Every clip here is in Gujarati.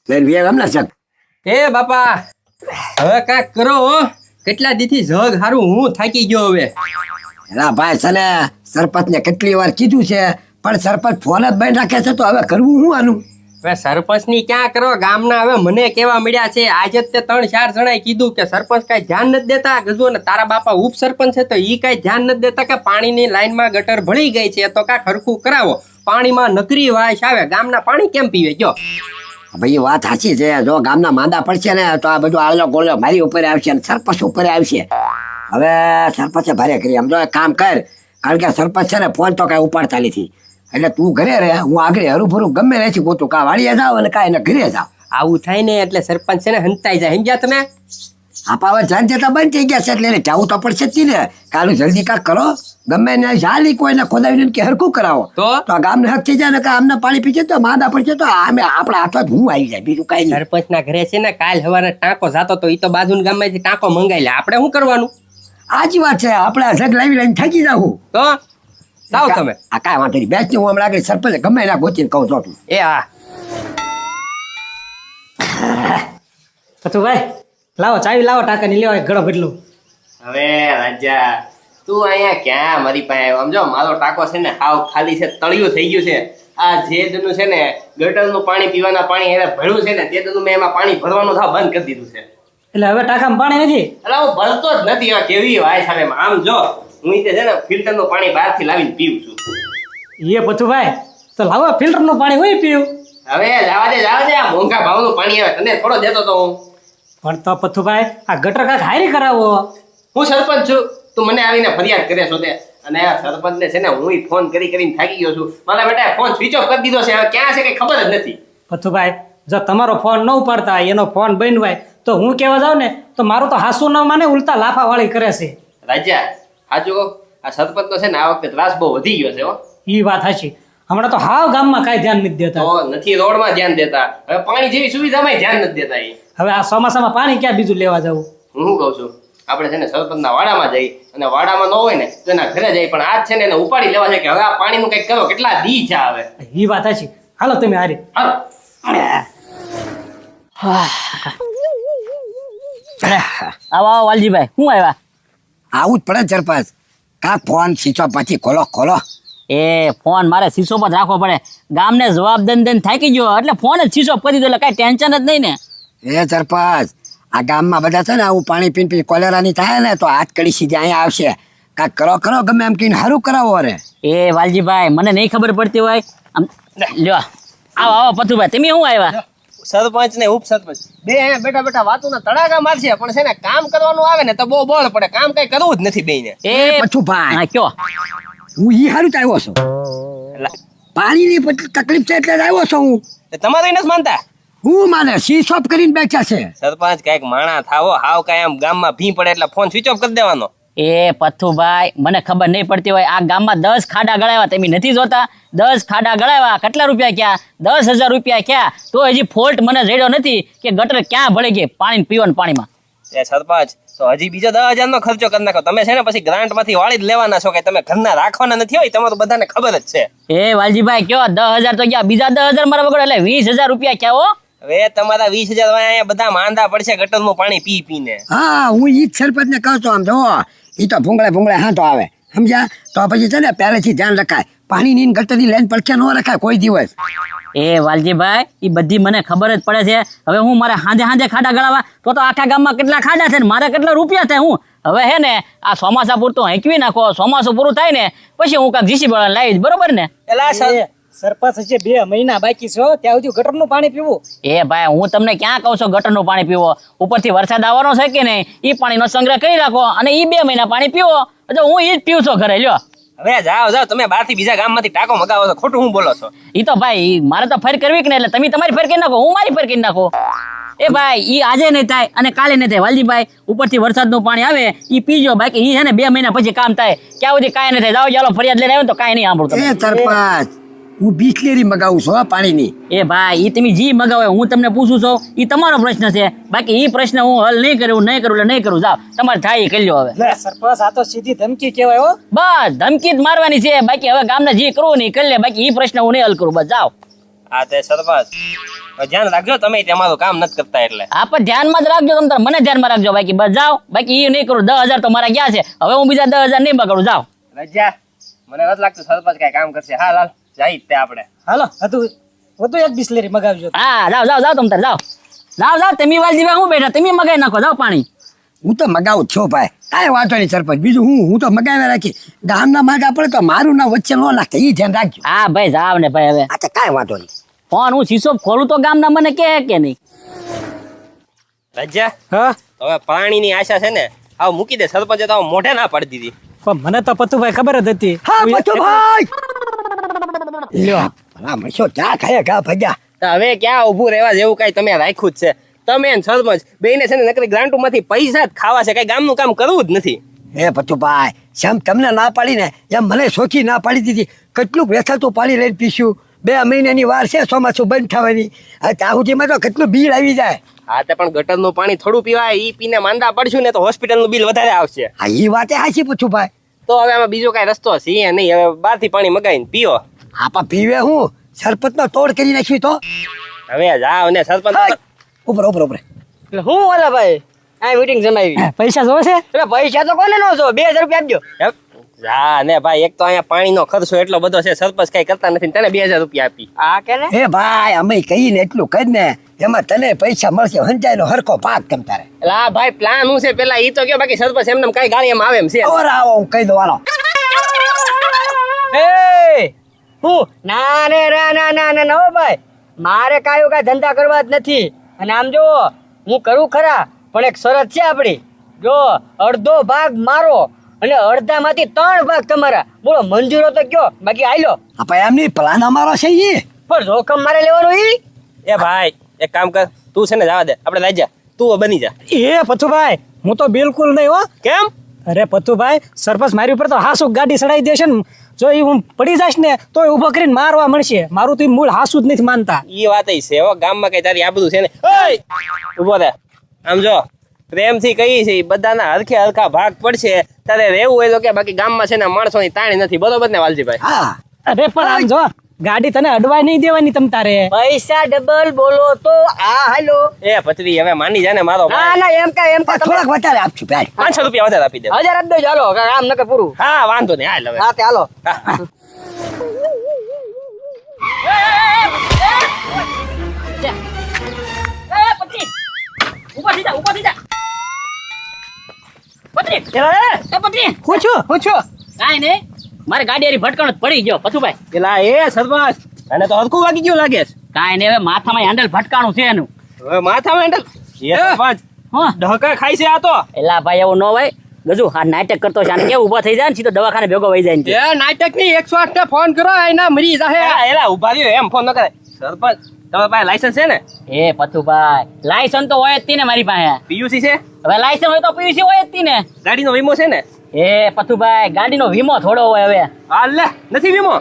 લઈને વ્યા ગામના શક. એ બાપા હવે કાંઈક કરો હો. કેટલા દીથી જગ હારું હું થાકી ગયો હવે. એલા ભાઈ સને સરપંચને કેટલી વાર કીધું છે પણ સરપંચ ફોન જ બંધ રાખે છે તો હવે કરવું હું આનું? હવે સરપંચ ની ક્યાં કરો, ગામના હવે મને કેવા મળ્યા છે. આજે જ તે 3-4 જણાએ કીધું કે સરપંચ કઈ ધ્યાન નથી દેતા. ગજુ ને તારા બાપા ઉપસરપંચ છે તો ઈ કઈ ધ્યાન નથી દેતા કે પાણીની લાઈનમાં ગટર ભળી ગઈ છે તો કાંઈક હરખું કરાવો. પાણીમાં નકરી વાસ આવે, ગામના પાણી કેમ પીવે કયો? ભાઈ વાત સાચી છે. જો ગામના માંદા પડશે ને તો આ બધું આળલો ગોળલો મારી ઉપર આવશે અને સરપંચ ઉપર આવશે. હવે સરપંચે ભારે કરી. આમ જો એક કામ કર, કારણ કે સરપંચ છે ને ફોન તો કઈ ઉપાડતા નથી, એટલે તું ઘરે રહે, હું આગળ હરું ગમે રહે છું ગોતું. કા વાડીએ જાવ અને કા એને ઘરે જાવ. આવું થાય ને એટલે સરપંચ છે ને હંતાઈ જાય. સમજ્યા તમે? આપા હવે જાણ જતા બંધ થઈ ગયા છે એટલે એને જવું તો પડશે જ ને. કાલું જલ્દી કાંક કરો, ગમે ને જાલી કોઈને ખોદાવીને કે હરખું કરાવો તો આ ગામને હક થઈ જાય ને કે આમને પાણી પીછે તો માંદા પડશે તો આમે આપણા હાથમાં હું આવી જાય, બીજું કઈ નહીં. સરપંચ ના ઘરે છે ને કાલ સવારે ટાંકો જાતો તો ઈ તો બાજુના ગામમાંથી ટાંકો મંગાઈ લે. આપણે શું કરવાનું? આજી વાત છે, આપણે આ જગ લાવી લઈને થાકી જાવું. તો જાઓ તમે. આ કાંઈ વાંધો નહીં, બેસને હું હમણાં આગળ સરપંચ ગમે એના ગોતીને કહું છું. એ હા ભાઈ લાવો ચાવી લાવો, ટાંકાની લેવા ઘડો બદલું. હવે રાજા તું અહીંયા ક્યાં મારી પાસે આવ્યો? સમજો મારો ટાંકો છે ને હાવ ખાલી છે, તળિયું થઈ ગયું છે. આ જે દનું છે ને ગટરનું પાણી પીવાના પાણી એને ભર્યું છે ને તે દનું મેં એમાં પાણી ભરવાનું થાવ બંધ કરી દીધું છે. એટલે હવે ટાંકામાં પાણી નથી? એટલે હું ભરતો જ નથી. આ કેવી વાય સામે આમ જો હું છે ને ફિલ્ટરનું પાણી બહારથી લાવીને પીવું છું. એ પથુભાઈ તો લાવો ફિલ્ટરનું પાણી હોય પીવું. હવે જવા દે આ મોંઘા ભાવનું પાણી આવે, તને થોડો દેતો તો હું. પણ તો પથુભાઈ આ ગટર કાંઈક હારી કરાવો. હું સરપંચ છું, તું મને આવીને ફરિયાદ કરે છો તે? અને આ સરપંચને છે ને હું ફોન કરીને થાકી ગયો છું. મારા બેટા ફોન સ્વિચ ઓફ કરી દીધો છે, હવે ક્યાં છે કઈ ખબર જ નથી. પથુભાઈ જો તમારો ફોન ન ઉપાડતા એનો ફોન બંધ હોય તો હું કહેવા જાઉં ને તો મારું તો હાસુ ન માને, ઉલટા લાફા વાળી કરે છે. રાજા હાજુ આ સરપંચ તો છે ને આ વખતે ત્રાસ બહુ વધી ગયો છે હો. એ વાત સાચી. હમણાં તો હાવ ગામમાં કાંઈ ધ્યાન નથી દેતા. તો નથી રોડમાં ધ્યાન દેતા, હવે પાણી જેવી સુવિધામાં ધ્યાન નથી દેતા. હવે આ ચોમાસામાં પાણી ક્યાં બીજું લેવા જવું? હું શું કહું છું, આપણે છે ને સરપંચના વાડામાં જઈ અને વાડામાં ન હોય ને તો એના ઘરે જઈ, પણ આજ છે ને એને ઉપાડી લેવા છે કે હવે આ પાણીનું કંઈક કરો. કેટલા દી છે હવે? એ વાત સાચી. હાલો તમે હારી. હાલો. આવો વાલજીભાઈ, શું આવ્યા? આવું જ પડે સરપંચ. કા ફોન શીશો પછી ખોલો. એ ફોન મારે શીશો પર રાખવો પડે. ગામને જવાબ દઈને થાકી ગયો એટલે ફોન જ શીશો કરી દીધો, એટલે કઈ ટેન્શન જ નહીં ને. એ સરપંચ આ ગામમાં બધા છે ને આવું પાણી પીને કોલેરાની થાય ને તો હાથ કડી સીધી અહીંયા આવશે. કાંઈક કરો ગમે એમ કહીને સારું કરાવો. રે એ વાલજીભાઈ મને નહીં ખબર પડતી હોય. આમ લ્યો આવો પથુભાઈ, તમે શું આવ્યા? સરપંચ ને ઉપસરપંચ બે બેટા વાતોના તડાકા મારશે, પણ છે ને કામ કરવાનું આવે ને તો બહુ બળ પડે. કામ કઈ કરવું જ નથી બેયને. એ પથુભાઈ હા કયો? હું ઈ હારું જ આવ્યો છું. પાણીની તકલીફ છે એટલે જ આવ્યો છું હું. તમારે નથી માનતા? હું માને સ્વિચ ઓફ કરીને બેઠા છે. સરપંચ કઈક માણા થાવો, હાવ કઈ આમ ગામમાં ભી પડે એટલે ફોન સ્વિચ ઓફ કરી દેવાનો. એ પથુભાઈ મને ખબર નહીં પડતી હોય. આ ગામમાં 10 ખાડા ગળાવ્યા, તમે નથી જોતા? 10 ખાડા ગળાવ્યા, કેટલા રૂપિયા ક્યાં? 10,000 રૂપિયા ક્યાં? તો હજી ફોલ્ટ મને જડ્યો નથી કે ગટર ક્યાં ભળી ગઈ પાણી પીવાનું પાણીમાં. એ સરપંચ તો હજી બીજો 10,000 નો ખર્ચો કરી નાખો. તમે છે ને પછી ગ્રાન્ટ માંથી વાળી જ લેવાના છો, કે તમે ઘરના રાખવાના નથી હોય, તમારું બધાને ખબર જ છે. એ વાલજીભાઈ કયો 10,000 તો ગયા, બીજા 10,000 મારા વગર એટલે 20,000 રૂપિયા ક્યાં હો? હવે તમારા 20,000 અહીંયા બધા માંદા પડશે ગટરનું પાણી પીને. હા હું ઈ જ સરપંચ ને કહું છું. આમ જો ઈ તો ભૂંગળે હા તો આવે, સમજ્યા? તો પછી છે ને પહેલેથી ધ્યાન રખાય, પાણીની ગટરની લાઈન પડખે ન રખાય કોઈ દિવસ. એ વાલજીભાઈ એ બધી મને ખબર જ પડે છે. હવે હું મારે હાંજે ખાડા ગળાવા તો આખા ગામમાં કેટલા ખાડા છે ને મારે કેટલા રૂપિયા થાય. હું હવે હે ને આ ચોમાસા પૂરતું હેંકવી નાખો, ચોમાસું પૂરું થાય ને પછી હું કાંઈક જીસી બળા લાવીશ, બરોબર ને? સરપંચ હશે 2 મહિના બાકી છે ત્યાં સુધી ગટરનું પાણી પીવું. એ ભાઈ હું તમને ક્યાં કહું છું ગટરનું પાણી પીવો? ઉપરથી વરસાદ આવવાનો છે કે નહીં, એ પાણીનો સંગ્રહ કરી રાખો અને એ 2 મહિના પાણી પીવો. એટલે હું એ જ પીવું છું ઘરે. લ્યો હવે જાઓ તમે બહારથી બીજા ગામમાંથી ટાંકો મગાવો છો, ખોટું હું બોલો છો? એ તો ભાઈ મારે તો ફેર કરવી કે નહીં, એટલે તમે તમારી ફેર કરી નાખો, હું મારી ફેર કરી નાખો. એ ભાઈ ઈ આજે નહીં થાય અને કાલે નહીં થાય વાલજીભાઈ. ઉપરથી વરસાદનું પાણી આવે ઈ પીજો, બાકી ઈ છે ને 2 મહિના પછી કામ થાય. ક્યાં સુધી કાંઈ નહીં થાય. જાઓ ચાલો ફરિયાદ લઈને આવ્યો તો કાંઈ નહીં સાંભળતો. એ સરપંચ હું બિસ્લેરી મગાવું છું પાણીની. એ ભાઈ ઈ તમે જી મગાવો હું તમને પૂછું છું, ઈ તમારો પ્રશ્ન છે. બાકી ઈ પ્રશ્ન હું હલ નહીં કરું એટલે નહીં કરું. જાઓ તમારે થાય કરી લો. હવે સરપંચ આ તો સીધી ધમકી કહેવાય હો. બસ ધમકી જ મારવાની છે. બાકી હવે ગામને જે કરવું નહીં કરી લે. બાકી ઈ પ્રશ્ન હું નહીં હલ કરું. બસ જાઓ. હા તે સરપંચ ધ્યાન રાખજો તમે તમારું કામ નથી કરતા એટલે. હા પણ ધ્યાનમાં જ રાખજો તમે તાર, મને ધ્યાનમાં રાખજો બાકી બસ જાઓ. બાકી એ નહીં કરું. 10,000 તો મારા ગયા છે, હવે હું બીજા 10,000 નહીં બગાડું. જાઓ. રજા મને નથી લાગતું સરપંચ કઈ કામ કરશે. હા લાલ જાય તે આપણે. હાલો વધુ એક બિસ્લેરી મગાવજો. હા જાઓ જાઓ જાઓ તમે તાર જાઓ. જાઓ તમે વાલજીભાઈ હું બેઠા, તમે મગાઈ નાખો. જાઓ પાણી. હું તો મગાવું જ છું ભાઈ, કાંઈ વાંધો નહીં સરપંચ. બીજું હું તો મગાવી રાખી. ગામના માંગા પડે તો મારું ના વચ્ચે ન નાખે, એ ધ્યાન રાખજો. હા ભાઈ જાવ ને ભાઈ. હવે અચ્છા કાંઈ વાંધો નહીં. ફોન હું શીશો ખોલું તો ગામના મને કે નહીં. રજા હા હવે પાણીની આશા છે ને આવ મૂકી દે. સરપંચે તો મોઢે ના પાડી દીધી. પણ મને તો પતુભાઈ ખબર જ હતી. હા પચો ભાઈ લ્યો ભલા મળશો ચા ખાયા ઘા ભગ્યા. તો હવે ક્યાં ઊભું રહેવા જેવું કઈ તમે રાખ્યું જ છે. તમે ને સરપંચ બેને છે ને નકરી ગ્રાન્ટુ માંથી પૈસા જ ખાવા છે, કઈ ગામનું કામ કરવું જ નથી. હે પચુભાઈ જેમ તમને ના પાડી ને એમ મને સોખી ના પાડી દીધી. કેટલું વેચાતું પાણી લઈને પીશું. 2 મહિનાની વાર છે ચોમાસું બંધ થવાની. હવે ત્યાં સુધીમાં તો કેટલું બિલ આવી જાય. હા તે પણ ગટરનું પાણી થોડું પીવાય. ઈ પીને માંદા પડશું ને તો હોસ્પિટલનું બિલ વધારે આવશે. હા એ વાતે હાચી પચુભાઈ. તો હવે આમાં બીજો કઈ રસ્તો છે નહીં. હવે બહારથી પાણી મગાવીને પીઓ. આપા પીવે હું સરપંચનો તોડ કરી નાખ્યું તો. હવે જાવ ને સરપંચ. ઉપર ઉપર ઉપર એટલે હું ઓલા ભાઈ આ મીટિંગ જમાવી. પૈસા જોવે છે? એટલે પૈસા તો કોને નો છો, 2000 રૂપિયા આપજો. જા ને ભાઈ, એક તો અહીંયા પાણીનો ખર્ચો એટલો બધો છે, સરપંચ કઈ કરતા નથી, તને 2000 રૂપિયા આપી. આ કે ને હે ભાઈ અમે કહીને એટલું કરી ને એમાં તને પૈસા મળશે. હંજાયનો હરખો પાક તમ તારે. એટલે આ ભાઈ પ્લાન હું છે પેલા ઈ તો કયો, બાકી સરપંચ એમને કઈ ગાડી એમ આવે એમ છે. ઓર આવો હું કહી દઉં હાલો. એ હું ના રે રા ના ના ના ના હો ભાઈ, મારે કાયો કાંઈ ધંધા કરવા જ નથી. અને આમ જો હું કરું ખરા, પણ એક શરત છે આપણી. જો અડધો ભાગ મારો અને અડધામાંથી 3 ભાગ તમારા. બોલો મંજૂર હો તો કયો, બાકી આયલો. આપા એમની પ્લાન અમારો છે ઈ. પણ જોખમ મારે લેવાનું ઈ. એ ભાઈ એક કામ કર, તું છે ને જવા દે, આપણે લઈ જા, તું બની જા. એ પતુભાઈ હું તો બિલકુલ નહીં હો. કેમ? અરે પતુભાઈ સરપંચ મારી ઉપર તો હાસુ ગાડી ચડાવી દેશે ને. જો એ હું પડી જાશ ને તો ઉભો કરીને મારવા મળશે. મારું તો ઈ મૂળ હાસુ જ નથી માનતા. ઈ વાત છે હો, ગામમાં કઈ તારી આ બધું છે ને. ઓય ઉભો રહે. આમ જો પ્રેમથી કહી છે, બધાના હરખે હરખા ભાગ પડશે. તારે રહેવું હોય તો કે, બાકી ગામમાં છે ને માણસોની તાણી નથી. બરોબર ને વાલજીભાઈ? હા અરે પણ આમ જો ગાડી તને અડવાય નહીં દેવાની તમ તારે. પૈસા ડબલ બોલો તો આ હાલો. એ પથરી હવે માની જા ને મારો ના ભાઈ. ના એમ કા થોડાક વધારે આપશું ભાઈ. 500 રૂપિયા વધારે આપી દે. 1000 આપજો ચાલો, આમ નકે પૂરું. હા વાંધો નહીં, હાલ હવે. હા તે હાલો. હા. પત્રી ઉભા થઈ જા, ઉભા થઈ જા. પત્રી એ પત્રી હું છું કાંઈ નહીં, મારે ગાડી હારી ભટકાણો જ પડી ગયો પથુભાઈ. પેલા એ સરપંચ અને તો હરખું વાગી ગયું લાગે છે. કાંઈ નહીં, હવે માથામાં હેન્ડલ ભટકાણું છે એનું. હવે માથામાં હેન્ડલ. એ સરપંચ હા ઢહકા ખાય છે આ તો. એલા ભાઈ એવું ન હોય. ગજુ આ નાટક કરતો છે, આને કેવું ઉભા થઈ જાય ને સીધો દવાખાને ભેગો વહી જાય ને. એ નાટક ની 108 ને ફોન કરો, એના મરી જાહે. એલા ઉભા રહ્યો, એમ ફોન ન કરાય. સરપંચ તમારા પાસે લાયસન્સ છે ને? એ પથુભાઈ લાયસન્સ તો હોય જ તી ને મારી પાસે. પીયુસી છે? હવે લાયસન્સ હોય તો પીયુસી હોય જ તી ને. ગાડીનો વીમો છે ને? એ પથુભાઈ ગાડીનો વીમો થોડો હોય હવે. હાલ લે, નથી વીમો?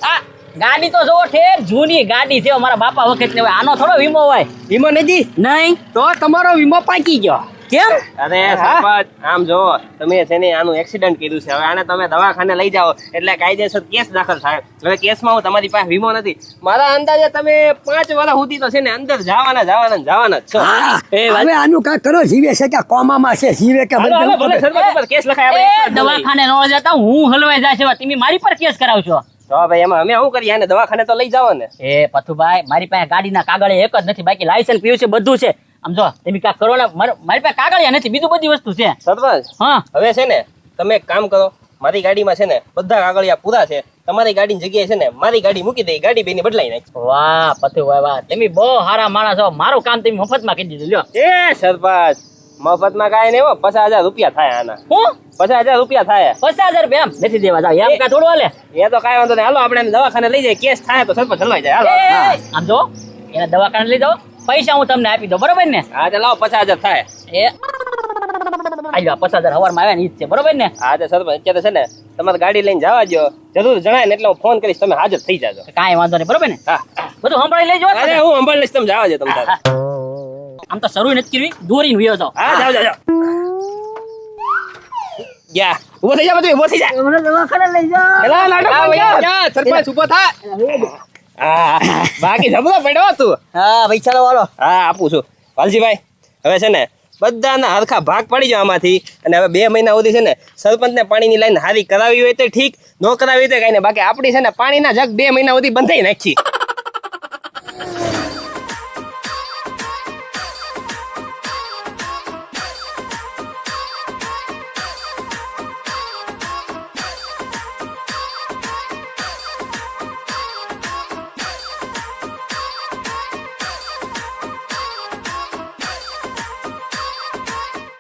આ ગાડી તો જોવો ઠેર જૂની ગાડી છે, મારા બાપા વખત ની હોય. આનો થોડો વીમો હોય? વીમો નથી નહીં તો તમારો વીમો પાકી ગયો. કેમ? અરે સરપંચ આમ જો, તમે છે ને આનું એક્સિડન્ટ કર્યું છે. હવે આને તમે દવાખાને લઈ જાઓ એટલે કાયદેસર કેસ દાખલ થાય. હવે કેસમાં હું તમારી પાસે વીમો નથી. મારા અંદાજે તમે 5 વર્ષ સુધી તો છે ને અંદર જવાના જ છો. હા એ વાત- હવે આનું કાંઈ કરો. જીવે છે કે કોમામાં છે, જીવે કે હાલો, હાલો, ભલે બંધ. સરપંચ ઉપર કેસ લખાય આપણે. એ દવાખાને ન જતા હું હલવાઈ જાય છે, તમે મારી પર કેસ કરાવશો. તો ભાઈ એમાં અમે શું કરીએ? આને દવાખાને તો લઈ જાઓ ને. એ પથુભાઈ મારી પાસે ગાડીના કાગળ એક જ નથી, બાકી લાયસન્સ પીયું છે બધું છે. આમ જો તમે કાંઈક કરો ને, મારી પાસે કાગળિયા નથી, બીજું બધી વસ્તુ છે. સરપંચ હા હવે છે ને તમે એક કામ કરો, મારી ગાડીમાં છે ને બધા કાગળિયા પૂરા છે. તમારી ગાડીની જગ્યાએ છે ને મારી ગાડી મૂકી દઈ, ગાડી બેની બદલાઈ નાખી. વાહ પથુભાઈ વાહ, તમે બહુ સારા માણસ છો. મારું કામ તમે મફતમાં કરી દીધું. લ્યો એ સરપંચ મફતમાં કાંઈ નહીં હો, 50,000 રૂપિયા થાય આના. હું 50,000 રૂપિયા થાય. 50,000 રૂપિયા એમ નથી દેવા. જાવ એમ કાં થોડું હાલે. એ તો કાંઈ વાંધો નહીં, હાલો આપણે એને દવાખાને લઈ જાય. કેસ થાય તો સરપંચ હલવાઈ જાય. હાલો. એ, આમ જો એને દવાખાને લઈ જાઓ, પૈસા હું તમને આપી દઉં, બરોબર ને? હા તો લાવો, 50,000 થાય. એ આજો 50,000 હવારમાં આવ્યા ને ઈ જ છે, બરોબર ને? હા તો સરપંચ અત્યારે છે ને તમારે ગાડી લઈને જવા દો, જરૂર જણાય ને એટલે હું ફોન કરીશ, તમે હાજર થઈ જાજો. કાંઈ વાંધો નહીં, બરોબર ને? હા બધું સંભાળી લેજો. અરે હું સંભાળ લઈશ, તમે જવા દો તમે તારે. આમ તો શરૂ નથી કરવી, દોરીને વયો જાઓ. હા જાઓ જાઓ યા ઉભો થઈ જા, બધું ઉભો થઈ જા. દવાખાને લઈ જાઓ. એલા લાડો જા, સરપંચ ઉભો થા. હા બાકી જબરો પડ્યો તું. હા ભાઈ ચાલો વાલો. હા આપું છું વાલજીભાઈ. હવે છે ને બધાના હરખા ભાગ પડી જાય આમાંથી. અને હવે 2 મહિના સુધી છે ને સરપંચને પાણીની લાઈન હારી કરાવી હોય તો ઠીક, ન કરાવી હોય તો કઈ ને. બાકી આપણી છે ને પાણીના જગ 2 મહિના સુધી બંધાઈ નાખી.